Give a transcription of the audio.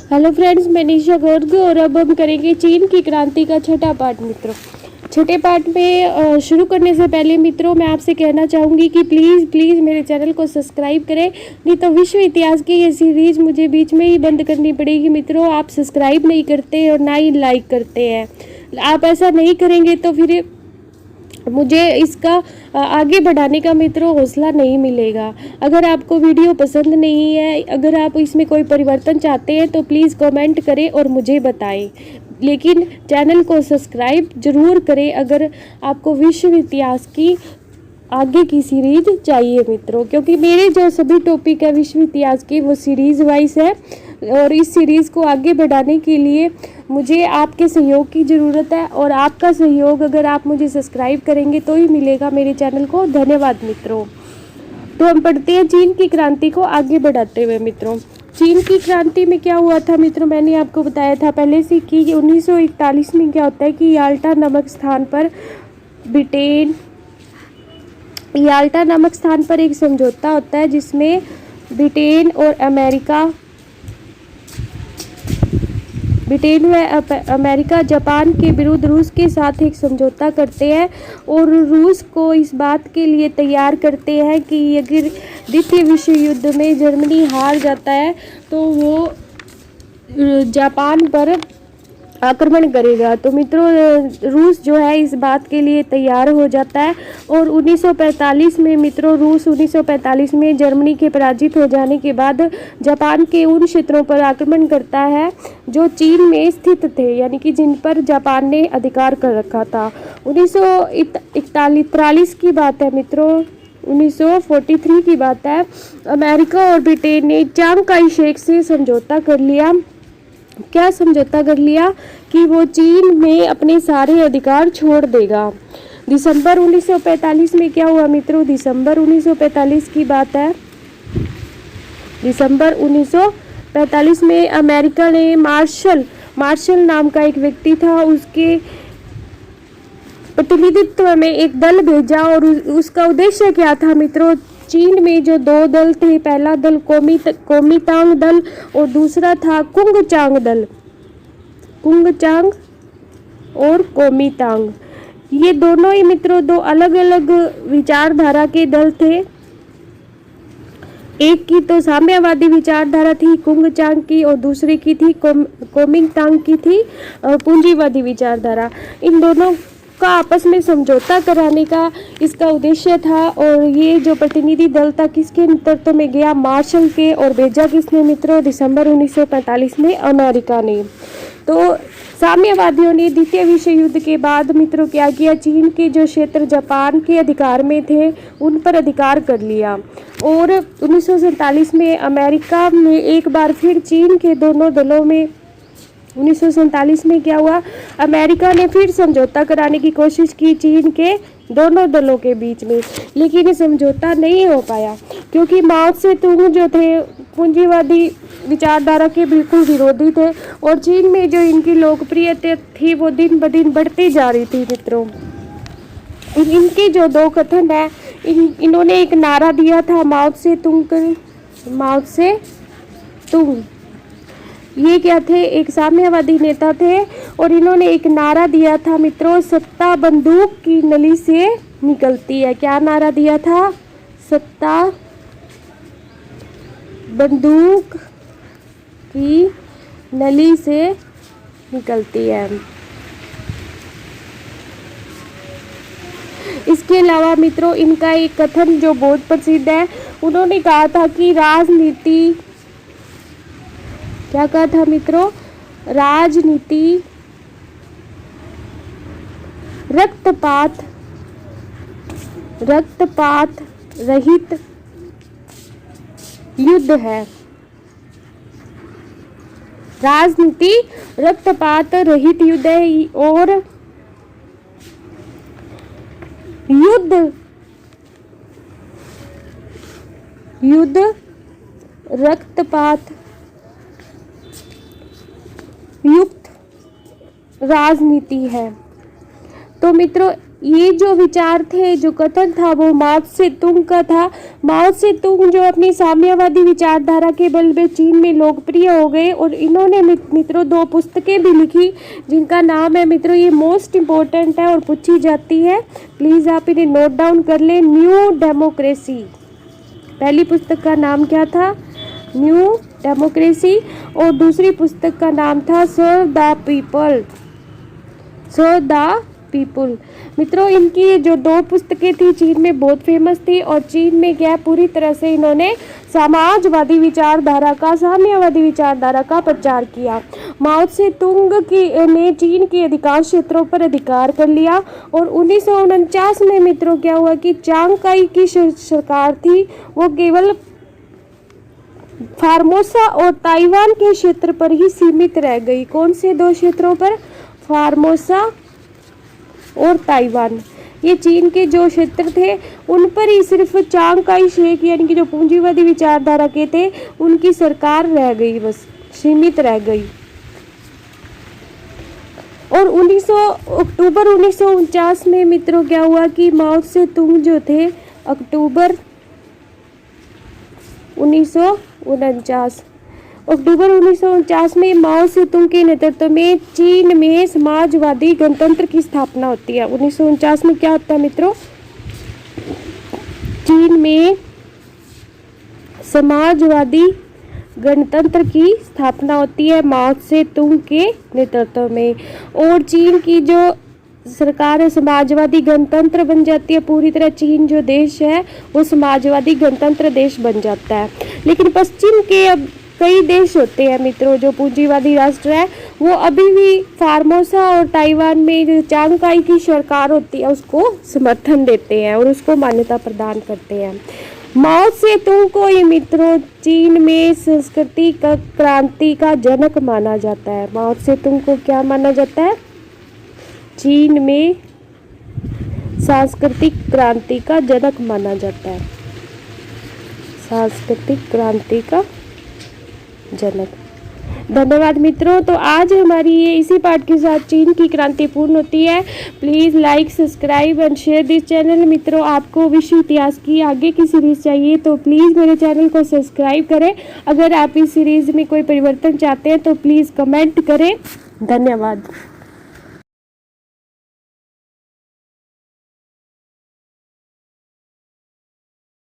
Hello friends, मैं निशा गर्ग और अब हम करेंगे चीन की क्रांति का छठा पार्ट। मित्रों, छठे पार्ट में शुरू करने से पहले मित्रों मैं आपसे कहना चाहूँगी कि प्लीज़ मेरे चैनल को सब्सक्राइब करें, नहीं तो विश्व इतिहास की ये सीरीज़ मुझे बीच में ही बंद करनी पड़ेगी। मित्रों, आप सब्सक्राइब नहीं करते और ना ही लाइक करते हैं। आप ऐसा नहीं करेंगे तो फिर मुझे इसका आगे बढ़ाने का मित्रों हौसला नहीं मिलेगा। अगर आपको वीडियो पसंद नहीं है, अगर आप इसमें कोई परिवर्तन चाहते हैं तो प्लीज़ कमेंट करें और मुझे बताएं, लेकिन चैनल को सब्सक्राइब ज़रूर करें अगर आपको विश्व इतिहास की आगे की सीरीज चाहिए मित्रों, क्योंकि मेरे जो सभी टॉपिक है विश्व इतिहास के वो सीरीज़ वाइज है और इस सीरीज़ को आगे बढ़ाने के लिए मुझे आपके सहयोग की ज़रूरत है और आपका सहयोग अगर आप मुझे सब्सक्राइब करेंगे तो ही मिलेगा मेरे चैनल को। धन्यवाद मित्रों। तो हम पढ़ते हैं चीन की क्रांति को आगे बढ़ाते हुए। मित्रों, चीन की क्रांति में क्या हुआ था मित्रों, मैंने आपको बताया था पहले से कि 1941 में क्या होता है कि याल्टा नामक स्थान पर एक समझौता होता है जिसमें ब्रिटेन व अमेरिका जापान के विरुद्ध रूस के साथ एक समझौता करते हैं और रूस को इस बात के लिए तैयार करते हैं कि अगर द्वितीय विश्व युद्ध में जर्मनी हार जाता है तो वो जापान पर आक्रमण करेगा। तो मित्रों, रूस जो है इस बात के लिए तैयार हो जाता है और 1945 में मित्रों रूस 1945 में जर्मनी के पराजित हो जाने के बाद जापान के उन क्षेत्रों पर आक्रमण करता है जो चीन में स्थित थे, यानी कि जिन पर जापान ने अधिकार कर रखा था। 1943 की बात है मित्रों, 1943 की बात है। अमेरिका और ब्रिटेन ने चांग काई शेक से समझौता कर लिया। क्या समझौता कर लिया कि वो चीन में अपने सारे अधिकार छोड़ देगा। दिसंबर 1945 में क्या हुआ मित्रों, दिसंबर 1945 की बात है। दिसंबर 1945 में अमेरिका ने मार्शल नाम का एक व्यक्ति था, उसके प्रतिनिधित्व में एक दल भेजा और उसका उद्देश्य क्या था मित्रों, चीन में जो दो दल थे, पहला दल कोमितांग दल और दूसरा था कुंगचांग दल। कुंगचांग और कोमितांग, ये दोनों ही मित्रों दो अलग अलग विचारधारा के दल थे। एक की तो साम्यवादी विचारधारा थी कुंगचांग की और दूसरी की थी कोमितांग की थी पूंजीवादी विचारधारा। इन दोनों का आपस में समझौता कराने का इसका उद्देश्य था और ये जो प्रतिनिधि दल था किसके नेतृत्व में गया, मार्शल के, और भेजा किसने मित्रों, दिसंबर 1945 में अमेरिका ने। तो साम्यवादियों ने द्वितीय विश्व युद्ध के बाद मित्रों क्या किया, चीन के जो क्षेत्र जापान के अधिकार में थे उन पर अधिकार कर लिया और 1947 में अमेरिका में एक बार फिर चीन के दोनों दलों में 1947 में क्या हुआ, अमेरिका ने फिर समझौता कराने की कोशिश की चीन के दोनों दलों के बीच में, लेकिन ये समझौता नहीं हो पाया क्योंकि माओ से तुंग जो थे पूंजीवादी विचारधारा के बिल्कुल विरोधी थे और चीन में जो इनकी लोकप्रियता थी वो दिन ब दिन बढ़ती जा रही थी। मित्रों, इनके जो दो कथन है, इन्होंने एक नारा दिया था माओ से तुंग, ये क्या थे, एक साम्यवादी नेता थे और इन्होंने एक नारा दिया था मित्रों, सत्ता बंदूक की नली से निकलती है। क्या नारा दिया था, सत्ता बंदूक की नली से निकलती है। इसके अलावा मित्रों इनका एक कथन जो बहुत प्रसिद्ध है, उन्होंने कहा था कि राजनीति, क्या कहा था मित्रों, राजनीति रक्तपात रहित युद्ध है। राजनीति रक्तपात रहित युद्ध है और युद्ध रक्तपात युक्त राजनीति है। तो मित्रों ये जो विचार थे, जो कथन था, वो माओ से तुंग का था। माओ से तुंग जो अपनी साम्यवादी विचारधारा के बल पे चीन में लोकप्रिय हो गए और इन्होंने मित्रों 2 पुस्तकें भी लिखी जिनका नाम है मित्रों, ये मोस्ट इम्पोर्टेंट है और पूछी जाती है, प्लीज़ आप इन्हें नोट डाउन कर लें। न्यू डेमोक्रेसी, पहली पुस्तक का नाम क्या था? New democracy. और दूसरी पुस्तक का नाम था serve the people, serve the people. मित्रों इनकी जो 2 पुस्तकें थी चीन में बहुत फेमस थी और चीन में क्या पूरी तरह से इन्होंने समाजवादी विचारधारा का, साम्यवादी विचारधारा का प्रचार किया। माओ से तुंग ने चीन के अधिकांश क्षेत्रों पर अधिकार कर लिया और 1949 में मित्रों क्या हुआ कि चांग काई की सरकार थी वो केवल फार्मोसा और ताइवान के क्षेत्र पर ही सीमित रह गई। कौन से 2 क्षेत्रों पर? फार्मोसा और ताइवान, ये चीन के जो क्षेत्र थे उन पर ही सिर्फ चांग काई शेक यानी कि जो पूंजीवादी विचारधारा के थे उनकी सरकार रह गई, बस सीमित रह गई। और अक्टूबर 1949 में मित्रों क्या हुआ कि माओ से तुंग जो थे अक्टूबर 1949 में माओ से तुंग के नेतृत्व में चीन में समाजवादी गणतंत्र की स्थापना होती है। 1949 में क्या होता है मित्रों? चीन में समाजवादी गणतंत्र की स्थापना होती है माओ से तुंग के नेतृत्व में और चीन की जो सरकार है समाजवादी गणतंत्र बन जाती है। पूरी तरह चीन जो देश है वो समाजवादी गणतंत्र देश बन जाता है। लेकिन पश्चिम के अब कई देश होते हैं मित्रों जो पूंजीवादी राष्ट्र है वो अभी भी फार्मोसा और ताइवान में जो चांग काई की सरकार होती है उसको समर्थन देते हैं और उसको मान्यता प्रदान करते हैं। माओ से तुंग को ये मित्रों चीन में संस्कृति का क्रांति का जनक माना जाता है। माओ से तुंग को क्या माना जाता है? चीन में सांस्कृतिक क्रांति का जनक माना जाता है, सांस्कृतिक क्रांति का जनक। धन्यवाद मित्रों। तो आज हमारी ये इसी पाठ के साथ चीन की क्रांति पूर्ण होती है। Please like, subscribe and share this channel. मित्रों आपको विश्व इतिहास की आगे की सीरीज़ चाहिए तो प्लीज़ मेरे चैनल को सब्सक्राइब करें। अगर आप इस सीरीज़ में कोई परिवर्तन चाहते हैं तो प्लीज़ कमेंट करें। धन्यवाद।